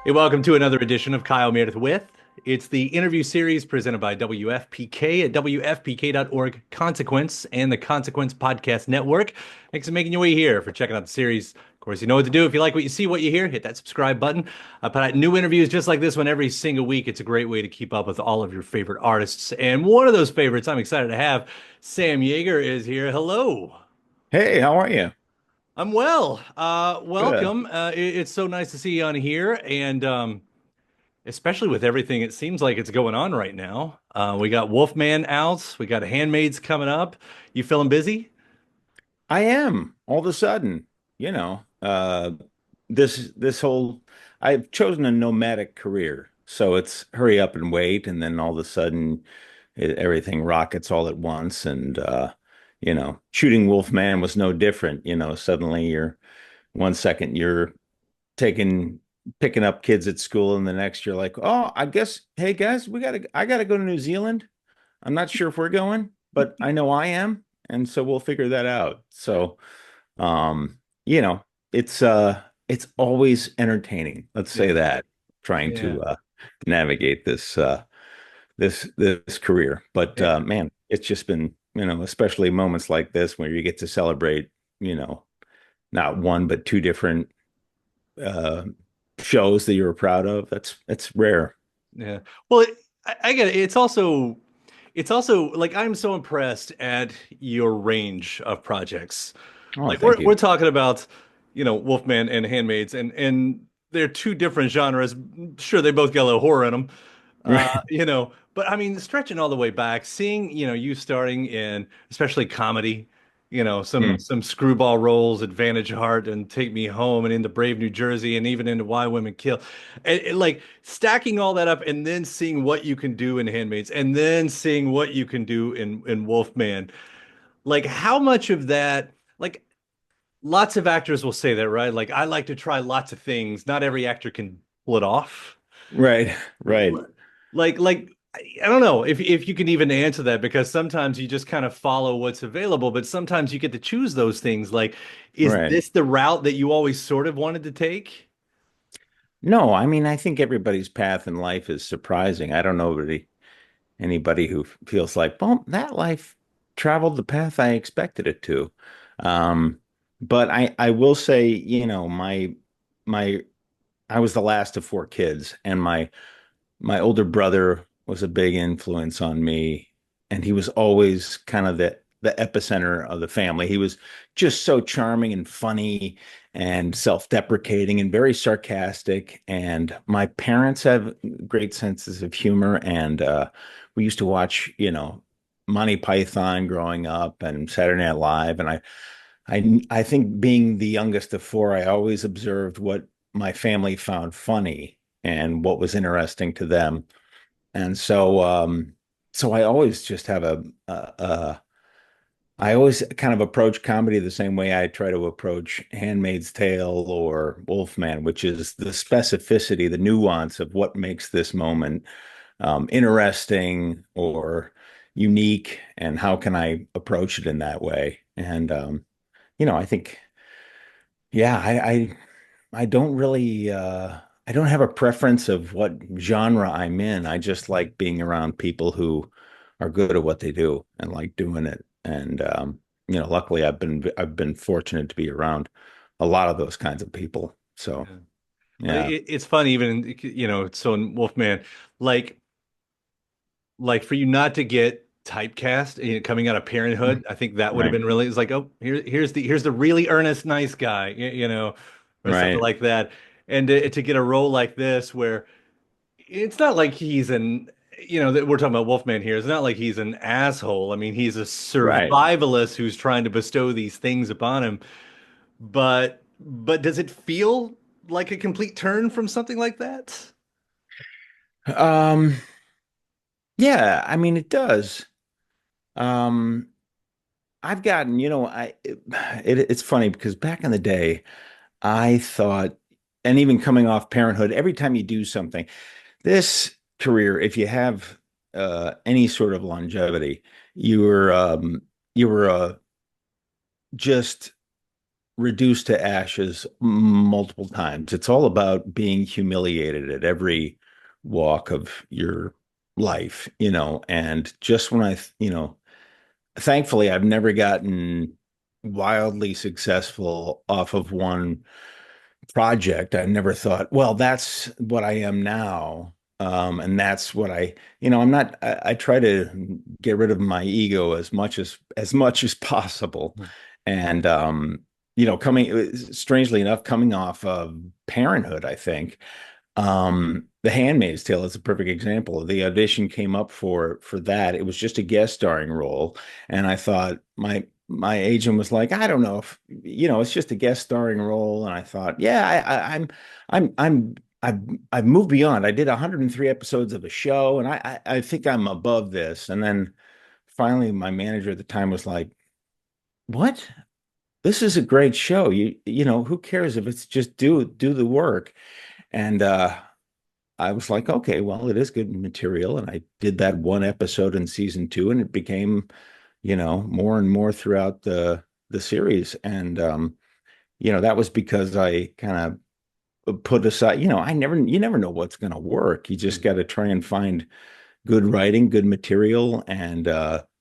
Hey, welcome to another edition of Kyle Meredith with. It's the interview series presented by WFPK at WFPK.org, Consequence, and the Consequence Podcast Network. Thanks for making your way here, for checking out the series. Of course, you know what to do. If you like what you see, what you hear, hit that subscribe button. I put out new interviews just like this one every single week. It's a great way to keep up with all of your favorite artists. And one of those favorites I'm excited to have, Sam Jaeger, is here. Hello. Hey, how are you? I'm well. Good. Welcome. It's so nice to see you on here. And especially with everything it seems like it's going on right now. We got Wolfman out, we got Handmaids coming up. You feeling busy? I am all of a sudden, you know, this whole I've chosen a nomadic career. So it's hurry up and wait, and then all of a sudden everything rockets all at once. And shooting Wolfman was no different. Suddenly you're 1 second you're taking picking up kids at school, and the next you're like, oh, I guess, hey guys, I gotta go to New Zealand. I'm not sure if we're going, but I know I am, and so we'll figure that out. So, um, you know, it's always entertaining. Let's say Yeah. that, trying Yeah. to navigate this career. But Yeah. man, it's just been, especially moments like this where you get to celebrate, you know, not one but two different uh shows that you were proud of. That's rare. Yeah. Well, I get it. It's also like I'm so impressed at your range of projects. Oh, Like thank we're you. talking about, Wolfman and Handmaids, and they're two different genres. Sure, they both got a little horror in them. But I mean, stretching all the way back, seeing, you starting in especially comedy, some Mm. some screwball roles, Advantage Heart and Take Me Home and into Brave New Jersey and even into Why Women Kill. And like stacking all that up and then seeing what you can do in Handmaids and then seeing what you can do in Wolfman. Like how much of that, like lots of actors will say that, right? Like I like to try lots of things. Not every actor can pull it off. Right, right, Like I don't know if you can even answer that because sometimes you just kind of follow what's available, but sometimes you get to choose those things. Like, is right. this the route that you always sort of wanted to take? No, I mean, I think everybody's path in life is surprising. I don't know anybody who feels like, well, that life traveled the path I expected it to. Um, but I will say, my I was the last of four kids, and my older brother was a big influence on me, and he was always kind of the epicenter of the family. He was just so charming and funny and self-deprecating and very sarcastic. And my parents have great senses of humor, and we used to watch, Monty Python growing up and Saturday Night Live. And I think being the youngest of four, I always observed what my family found funny and what was interesting to them. And so I always just have I always kind of approach comedy the same way I try to approach Handmaid's Tale or Wolfman, which is the specificity, the nuance of what makes this moment interesting or unique, and how can I approach it in that way. And I think, yeah, I don't really I don't have a preference of what genre I'm in. I just like being around people who are good at what they do and like doing it. And luckily I've been fortunate to be around a lot of those kinds of people. So, Yeah. yeah. It's funny, even so in Wolfman, like like for you not to get typecast, coming out of Parenthood, I think that would have Right. been really. It's like, oh, here's the really earnest, nice guy, or something Right. like that. And to get a role like this, where it's not like he's an, that we're talking about Wolfman here. It's not like he's an asshole. I mean, he's a Right. survivalist who's trying to bestow these things upon him. But does it feel like a complete turn from something like that? Um, yeah, I mean it does. Um, I've gotten, it's funny because back in the day, I thought, and even coming off Parenthood, every time you do something, this career, if you have any sort of longevity, you were just reduced to ashes multiple times. It's all about being humiliated at every walk of your life, and just when thankfully I've never gotten wildly successful off of one project. I never thought, well, that's what I am now. And that's what I'm not, I try to get rid of my ego as much as possible. And, strangely enough, coming off of Parenthood, I think, The Handmaid's Tale is a perfect example. The audition came up for that. It was just a guest starring role, and I thought my agent was like, I don't know if it's just a guest starring role, and I thought, yeah, I'm I've moved beyond. I did 103 episodes of a show, and I think I'm above this. And then finally, my manager at the time was like, "What? This is a great show. Who cares if it's just do the work?" And I was like, okay, well, it is good material. And I did that one episode in season two, and it became, more and more throughout the series. And that was because I kind of put aside, you never know what's going to work. You just got to try and find good writing, good material, and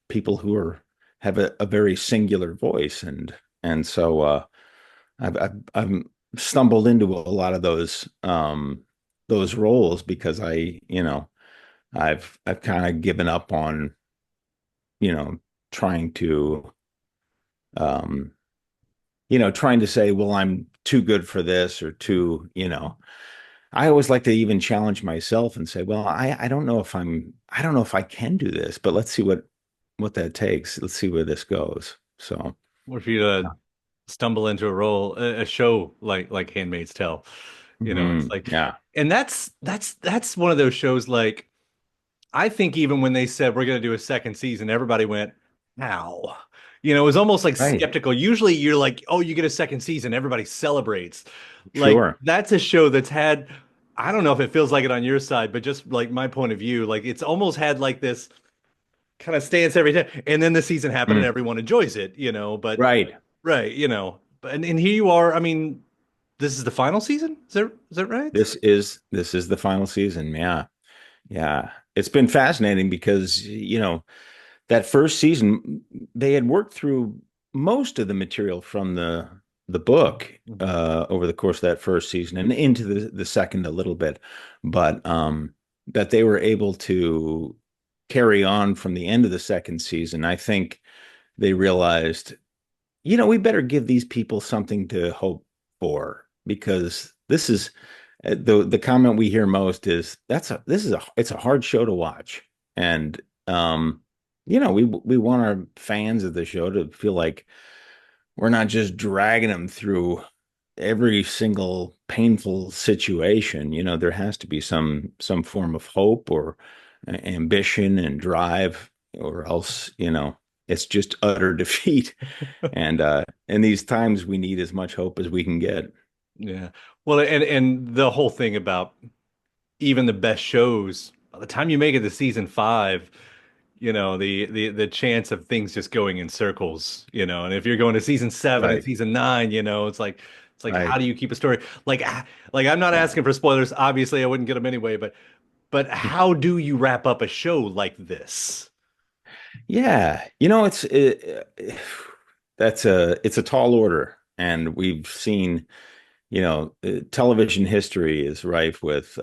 people who have a very singular voice. And so I've stumbled into a lot of those roles because I've kind of given up on, trying to um trying to say, well, I'm too good for this or I always like to even challenge myself and say, well, I don't know if I can do this, but let's see what that takes. Let's see where this goes. So, Or for you to stumble into a role, a show like Handmaid's Tale, it's like, yeah, and that's one of those shows. Like, I think even when they said we're going to do a second season, everybody went, "How?" It was almost like right. skeptical. Usually, you're like, "Oh, you get a second season, everybody celebrates." Like, Sure. that's a show that's had. I don't know if it feels like it on your side, but just like my point of view, like it's almost had like this kind of stance every time, and then the season happened and Mm. everyone enjoys it, but Right. right, but and here you are. I mean, this is the final season. Is that right? This is the final season. Yeah. Yeah. It's been fascinating because, that first season, they had worked through most of the material from the book Mhm. over the course of that first season and into the second a little bit, but that they were able to carry on from the end of the second season. I think they realized, we better give these people something to hope for because this is the comment we hear most is it's a hard show to watch. And we want our fans of the show to feel like we're not just dragging them through every single painful situation. There has to be some form of hope or ambition and drive, or else, it's just utter defeat. And in these times, we need as much hope as we can get. Yeah. Well, and the whole thing about even the best shows, by the time you make it to season five, the chance of things just going in circles, and if you're going to season seven and Right. season nine, it's like how Right. do you keep a story? Like I'm not Yeah. asking for spoilers. Obviously, I wouldn't get them anyway, but how do you wrap up a show like this? Yeah. It's a tall order, and we've seen, television history is rife with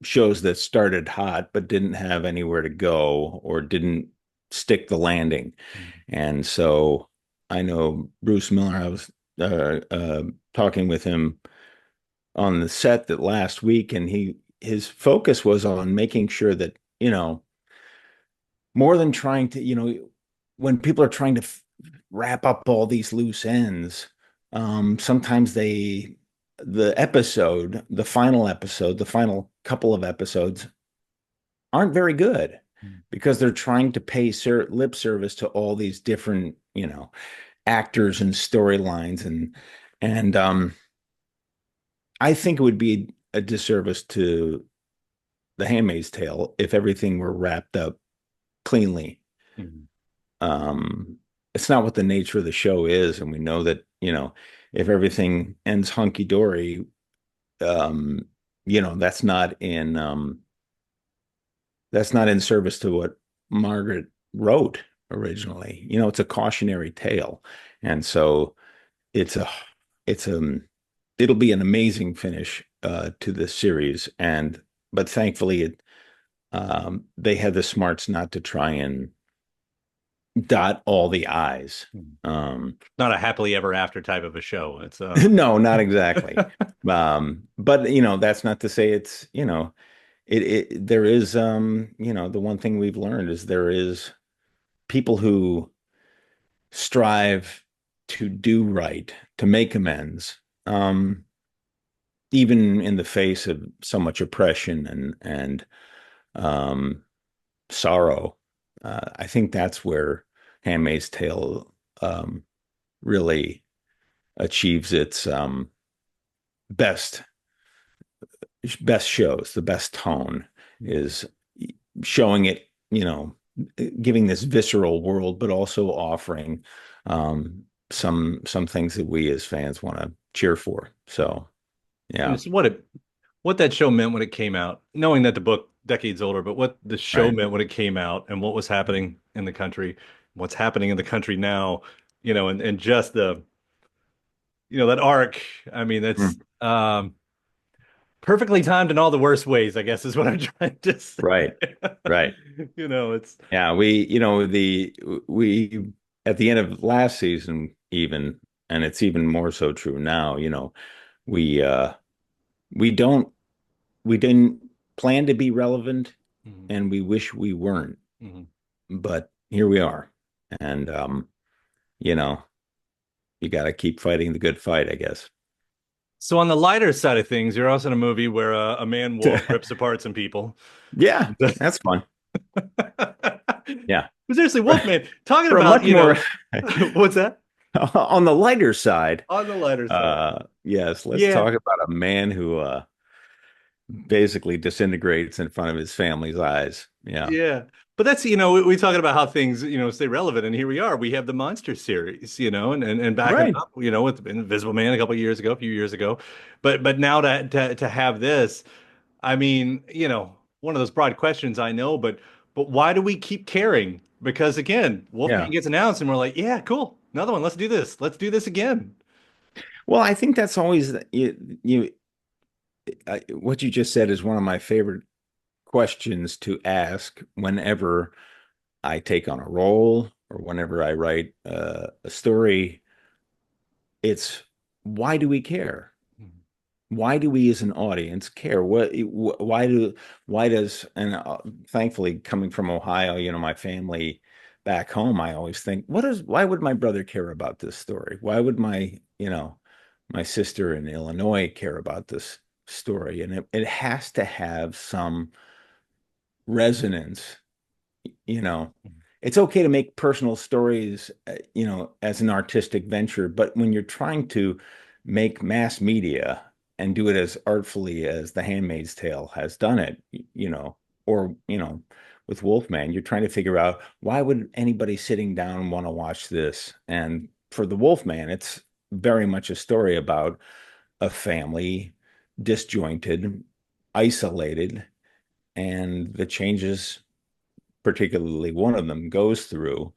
shows that started hot but didn't have anywhere to go or didn't stick the landing. And so I know Bruce Miller, I was talking with him on the set that last week, and his focus was on making sure that, more than trying to, when people are trying to wrap up all these loose ends, sometimes the final episode, the final couple of episodes aren't very good because they're trying to pay lip service to all these different, actors and storylines. And I think it would be a disservice to The Handmaid's Tale if everything were wrapped up cleanly. Mhm. Um, it's not what the nature of the show is, and we know that, if everything ends hunky dory, um, that's not in service to what Margaret wrote originally. It's a cautionary tale, and so it's a it's it'll be an amazing finish to this series, and but thankfully they had the smarts not to try and dot all the I's. Not a happily ever after type of a show. It's No, not exactly. But that's not to say it's, there is, the one thing we've learned is there is people who strive to do right, to make amends, even in the face of so much oppression and um, sorrow. I think that's where Handmaid's Tale really achieves its best best shows, the best tone is showing it, giving this visceral world, but also offering some things that we as fans want to cheer for. So and yeah, it's what that show meant when it came out, knowing that the book decades older, but what the show right. meant when it came out and what was happening in the country, what's happening in the country now, and just that arc. I mean, that's Mm, perfectly timed in all the worst ways, I guess is what I'm trying to say. right. Right. It's Yeah, we at the end of last season even, and it's even more so true now, we we don't we didn't plan to be relevant, Mhm, and we wish we weren't, mhm. but here we are. And you know, you got to keep fighting the good fight, I guess. So on the lighter side of things, you're also in a movie where a man wolf rips apart some people. Yeah, that's fun. Yeah. But seriously, Wolfman, talking For a about, much more what's that? on the lighter side, On the lighter side. yes, let's Yeah, talk about a man who basically disintegrates in front of his family's eyes. Yeah. yeah. But that's, we talking about how things, stay relevant. And here we are. We have the Monster series, and backing Right. up, with Invisible Man a couple of years ago, a few years ago. But now to have this, I mean, one of those broad questions I know, but why do we keep caring? Because again, Wolfman Yeah. gets announced and we're like, yeah, cool. Another one. Let's do this. Let's do this again. Well, I think that's always what you just said is one of my favorite questions to ask whenever I take on a role or whenever I write a story. It's why do we care? Why do we as an audience care? Why does, and thankfully coming from Ohio, my family back home, I always think, why would my brother care about this story? Why would my sister in Illinois care about this story? And it has to have some resonance. you know, it's okay to make personal stories, as an artistic venture, but when you're trying to make mass media and do it as artfully as The Handmaid's Tale has done it, or, with Wolfman, you're trying to figure out why would anybody sitting down want to watch this? And for the Wolfman, it's very much a story about a family disjointed, isolated, and the changes particularly one of them goes through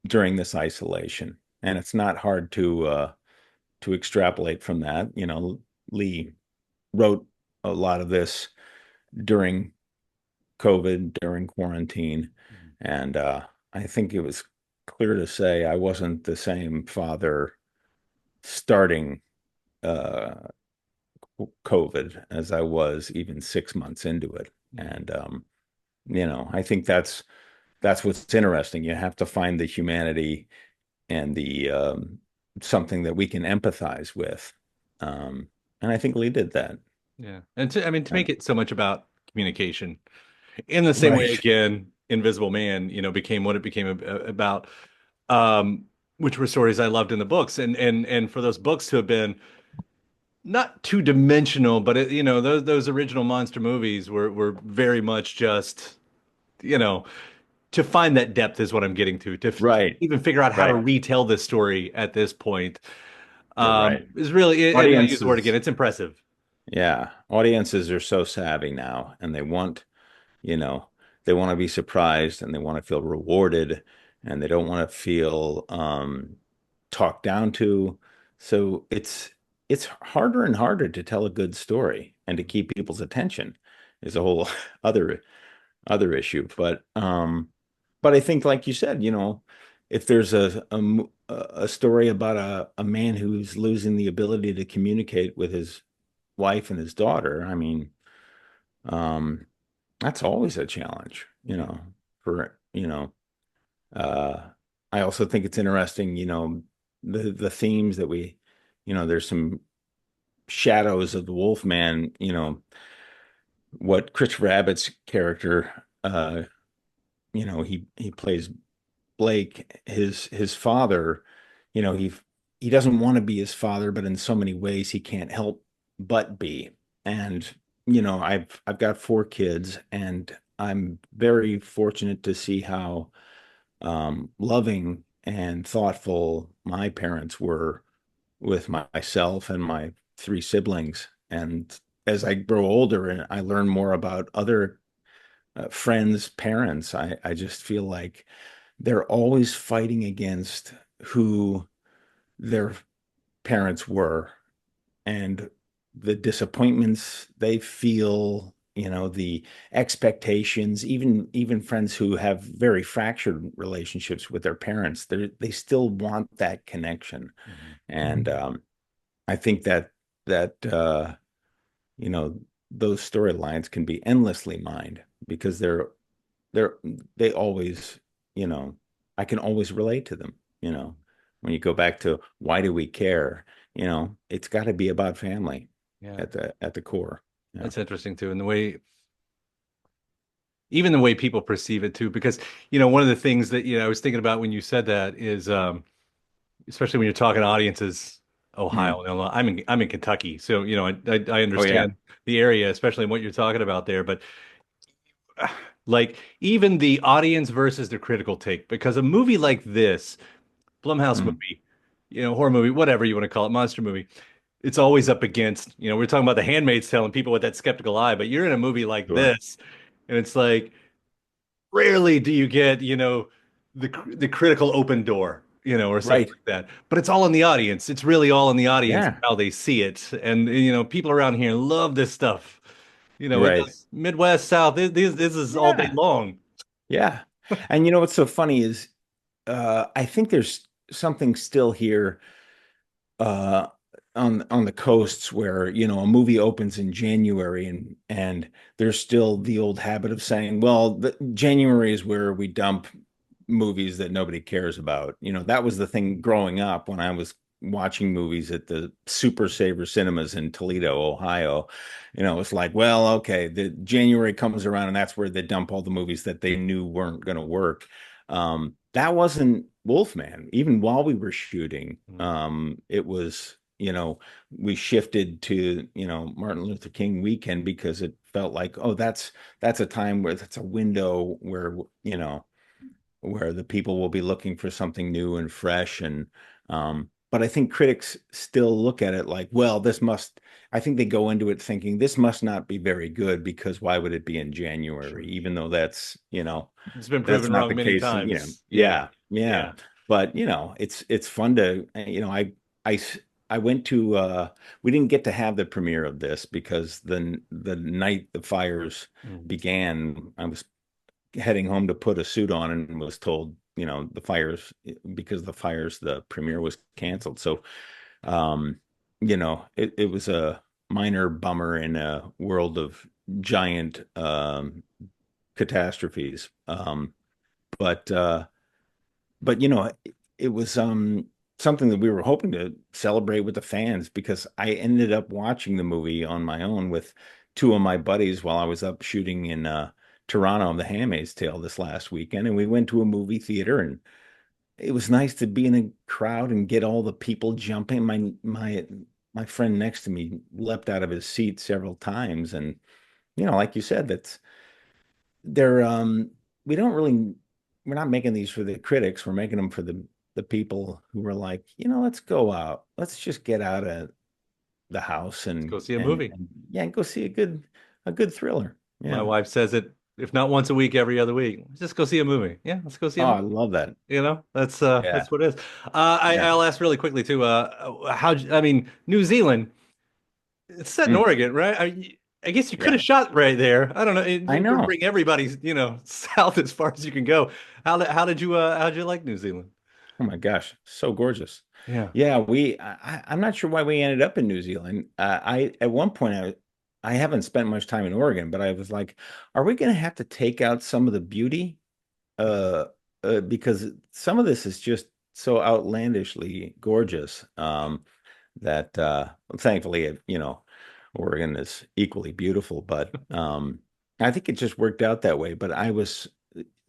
during this isolation. And it's not hard to extrapolate from that. Lee wrote a lot of this during COVID, during quarantine, and I think it was clear to say I wasn't the same father starting uh, COVID as I was even 6 months into it. And I think that's what's interesting. You have to find the humanity and the something that we can empathize with. And I think Lee did that. Yeah. And I mean, to Uh, make it so much about communication in the same way, right. again, Invisible Man, became what it became about, um, which were stories I loved in the books. And for those books to have been not two dimensional, but those original monster movies were very much just, you know, to find that depth is what I'm getting to Right, even figure out how to right. retell this story at this point. You're right. Is really, and I use the word again, Audiences, it's impressive. yeah, audiences are so savvy now, and they want, you know, they want to be surprised and they want to feel rewarded, and they don't want to feel talked down to. So it's harder and harder to tell a good story and to keep people's attention is a whole other issue. But I think, like you said, if there's a story about a man who's losing the ability to communicate with his wife and his daughter, I mean, um, that's always a challenge, Mhm. for, uh, I also think it's interesting, the themes that there's some shadows of the Wolfman, what Christopher Abbott's character, he plays Blake, his father, he doesn't want to be his father, but in so many ways he can't help but be. And I've got four kids, and I'm very fortunate to see how loving and thoughtful my parents were with myself and my three siblings. And as I grow older and I learn more about other friends' parents, I just feel like they're always fighting against who their parents were and the disappointments they feel, the expectations, even friends who have very fractured relationships with their parents, they still want that connection. Mhm. And I think that you know those storylines can be endlessly mined because they're they always, you know, I can always relate to them, when you go back to why do we care, it's got to be about family Yeah, at the core. Yeah. that's interesting too. And the way, even the way people perceive it too, because, one of the things that, I was thinking about when you said that is, especially when you're talking audiences, Hmm. Ohio, and Illinois. I'm in Kentucky, so I Oh yeah. understand the area, especially what you're talking about there. But like even the audience versus the critical take, because a movie like this, Blumhouse Hmm. movie, horror movie, whatever you want to call it, monster movie, it's always up against, we're talking about the Handmaid's Tale and people with that skeptical eye, but you're in a movie like Sure. this, and it's like rarely do you get, the critical open door, or something Right. like that. But it's all in the audience. It's really all in the audience Yeah. how they see it. And people around here love this stuff. It Right. does Midwest, South. This is all day Yeah. long. Yeah. And what's so funny is I think there's something still here uh on the coasts where a movie opens in January and there's still the old habit of saying, well, January is where we dump movies that nobody cares about. That was the thing growing up when I was watching movies at the Super Saver cinemas in Toledo, Ohio. It's like, well, okay, the January comes around and that's where they dump all the movies that they knew weren't going to work. That wasn't Wolfman. Even while we were shooting, Mm. it was, we shifted to, Martin Luther King weekend because it felt like, oh, that's a time where that's a window where the people will be looking for something new and fresh. And but I think critics still look at it like, well, I think they go into it thinking this must not be very good because why would it be in January, Sure. even though It's been that's proven not wrong the many case. times. Yeah. Yeah, yeah. Yeah. But it's fun to, I I went to we didn't get to have the premiere of this because the night the fires Mm. began, I was heading home to put a suit on and was told, because the fires, the premiere was canceled. So, it was a minor bummer in a world of giant catastrophes. But it was something that we were hoping to celebrate with the fans because I ended up watching the movie on my own with two of my buddies while I was up shooting in Toronto on The Handmaid's Tale this last weekend, and we went to a movie theater, and it was nice to be in a crowd and get all the people jumping. My friend next to me leapt out of his seat several times, and like you said, that's they're we don't really. we're not making these for the critics. We're making them for the people who were like, let's go out. Let's just get out of the house Let's and go see a and, movie. and yeah, go see a good thriller. My Yeah. wife says it, if not once a week, every other week. Let's just go see a movie. Yeah, let's go see Oh, a I movie. love that. Yeah. That's what it is. Yeah. I'll ask really quickly too. I mean, New Zealand. It's set in Mm, Oregon, right? I guess you could yeah. have shot right there. I don't know. I It would know. bring everybody, south as far as you can go. How did you like New Zealand? Oh my gosh, so gorgeous. Yeah. Yeah, I'm not sure why we ended up in New Zealand. I at one point I haven't spent much time in Oregon, but I was like, are we going to have to take out some of the beauty? Uh, because some of this is just so outlandishly gorgeous. That thankfully, Oregon is equally beautiful, but I think it just worked out that way. But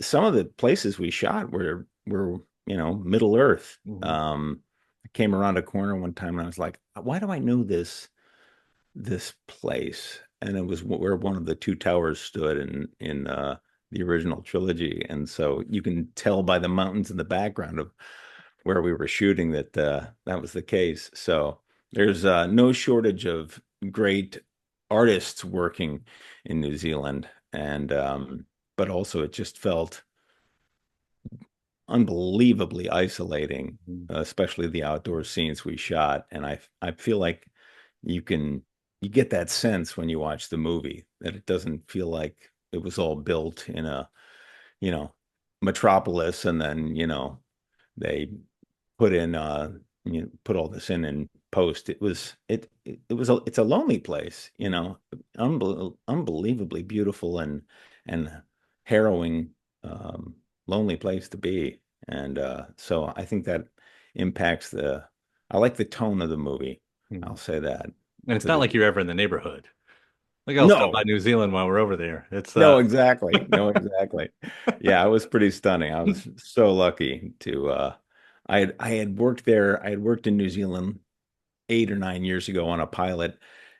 some of the places we shot were Middle Earth. Mhm. I came around a corner one time and I was like, why do I know this place? And it was where one of the two towers stood in the original trilogy. And so you can tell by the mountains in the background of where we were shooting that that was the case. So there's no shortage of great artists working in New Zealand, and but also it just felt unbelievably isolating, Mhm. especially the outdoor scenes we shot. And I feel like you can you get that sense when you watch the movie that it doesn't feel like it was all built in a you know metropolis, and then they put all this in post. It's a lonely place, unbelievably beautiful and harrowing, lonely place to be. And so I think that impacts I like the tone of the movie. I'll Mhm. say that And it's to not the like you're ever in the neighborhood. Like I'll stop by no, New Zealand while we're over there. It's no, exactly. No, exactly. Yeah, it was pretty stunning. I was so lucky to I had worked there. I had worked in New Zealand 8 or 9 years ago on a pilot,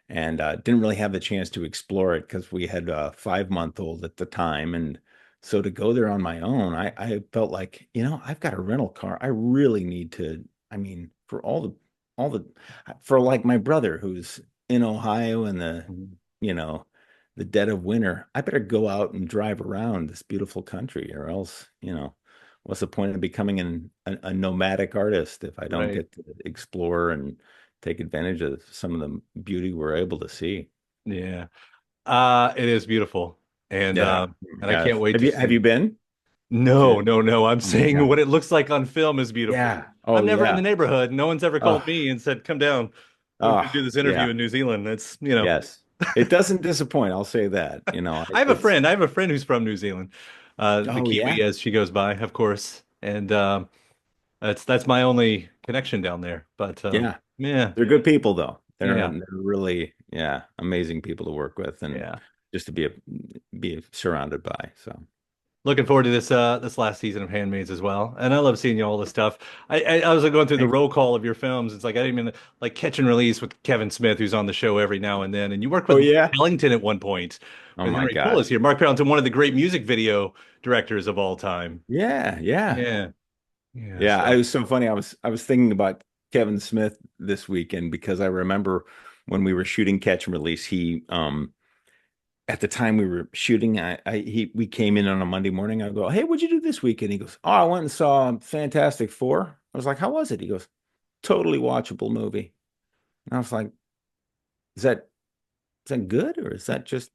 and didn't really have the chance to explore it because we had a 5-month-old at the time. And so to go there on my own, I felt like, I've got a rental car. I really need to, I mean, for all the for like my brother who's in Ohio in Mhm. you know, the dead of winter, I better go out and drive around this beautiful country, or else, what's the point of becoming a nomadic artist if I don't Right. get to explore and take advantage of some of the beauty we're able to see? Yeah. It is beautiful. And Yeah. um Oh my and I can't gosh. wait Have to you have see. you been No, to no, no. I'm Oh my saying gosh. what it looks like on film is beautiful. Yeah. Oh I'm never in the yeah. neighborhood. No one's ever called Oh, me and said, "Come down. We're going to do oh this interview yeah. in New Zealand." That's, Yes. It doesn't disappoint, I'll say that. I have a It's friend. I have a friend who's from New Zealand. The oh yeah. Kiwi as she goes by, of course. And that's my only connection down there. But Yeah. yeah, They're good people though. They're yeah, they're really, yeah, amazing people to work with and yeah. just to be surrounded by. So Looking forward to this last season of Handmaids as well. And I love seeing you all this stuff. I was like going through the thanks. roll call of your films. It's like I didn't even like Catch and Release with Kevin Smith, who's on the show every now and then. And you worked Oh with Mark yeah. Ellington at one point Oh when my Henry Poole is gosh. here. Mark Ellington, one of the great music video directors of all time. Yeah, yeah. Yeah, yeah. Yeah. It So was so funny. I was thinking about Kevin Smith this weekend because I remember when we were shooting Catch and Release, he at the time we were shooting, we came in on a Monday morning. I go, "Hey, what'd you do this weekend?" He goes, "Oh, I went and saw Fantastic Four." I was like, "How was it?" He goes, "Totally watchable movie." And I was like, "Is that good or is that just?"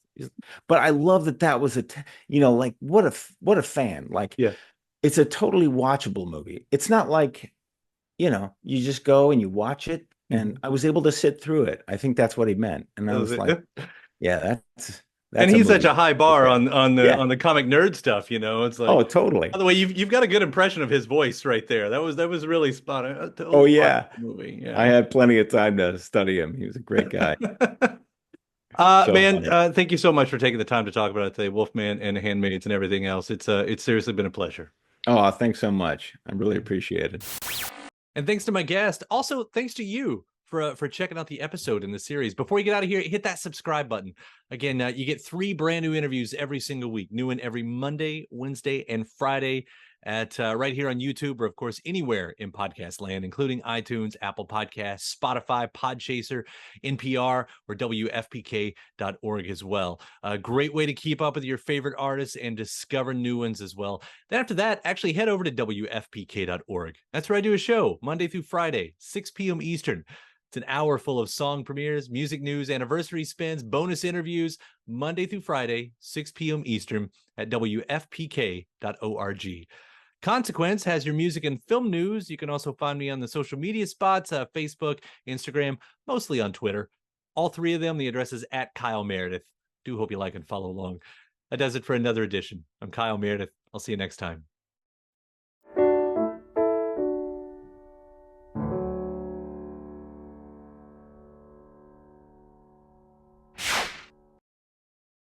But I love that was like what a fan. Like yeah, it's a totally watchable movie. It's not like, you just go and you watch it. And mhm. I was able to sit through it. I think that's what he meant. And I That was was like, it. yeah, And that's a he's such movie. a high bar Okay. on the Yeah. on the comic nerd stuff. It's Oh, like. By totally. the way, you've got a good impression of his voice right there. That was really spot on. A Oh totally watch yeah. the movie. I Yeah. had plenty of time to study him. He was a great guy. So Man, funny. thank you so much for taking the time to talk about it today, Wolfman and Handmaids and everything else. It's seriously been a pleasure. Oh, thanks so much. I really appreciate it. And thanks to my guest. Also, thanks to you for checking out the episode in the series. Before you get out of here, hit that subscribe button. Again, you get 3 brand new interviews every single week, new one every Monday, Wednesday, and Friday. at right here on YouTube, or of course anywhere in podcast land, including iTunes, Apple Podcasts, Spotify, Podchaser, NPR, or WFPK.org as well. A great way to keep up with your favorite artists and discover new ones as well. Then after that, actually head over to WFPK.org. That's where I do a show Monday through Friday, 6 p.m. Eastern. It's an hour full of song premieres, music news, anniversary spins, bonus interviews, Monday through Friday, 6 p.m. Eastern at WFPK.org. Consequence has your music and film news. You can also find me on the social media spots, Facebook, Instagram, mostly on Twitter. All three of them, the address is at Kyle Meredith. Do hope you like and follow along. That does it for another edition. I'm Kyle Meredith. I'll see you next time.